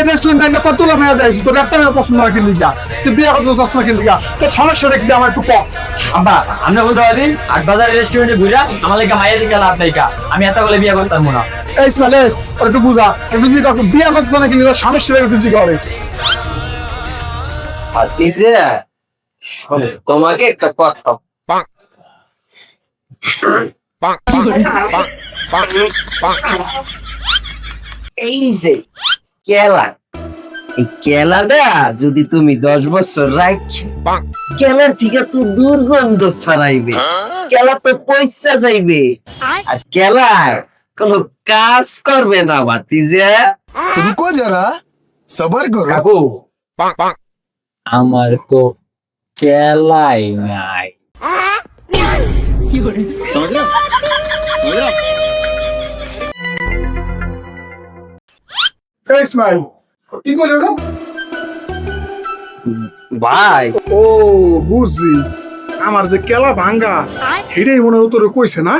রেস্টুরেন্টে কত লোক মেয়ে দেয় তোর একটা মেয়ে পছন্দ না কিনলি গা তুই বিয়ে করতে চাস না কিনলি গা তোর সমস্যা দেখবি আমার একটু কম আব্বা আমরা বলতে পারি আট বাজার রেস্টুরেন্টে ঘুরা আমার লাগে মায়ের দিকে লাভ নাই কা আমি এত বলে বিয়ে করতাম না এই ইসমাইলে ওর একটু বুঝা একটু জি কাকু বিয়ে করতে চাস না কিনলি তোর সমস্যা একটু জি করে ভাতিজা তোমাকে একটা কথা এই যে কেলা এই কেলাটা যদি তুমি 10 বছর রাখি কেলার থেকে তো দুর্গন্ধ ছড়াইবে কেলা তো পয়সা যাইবে আর কেলা কোনো কাজ করবে না ভাতিজা रुको जरा सबर करो কাকু আমার তো কেলাই নাই समझ रहे हो समझ रहे हो এই ইসমাইল কি কইলো গো ভাই ও বুঝি আমার যে কেলা ভাঙ্গা হেডেই মনে হয় তোরে কইছে না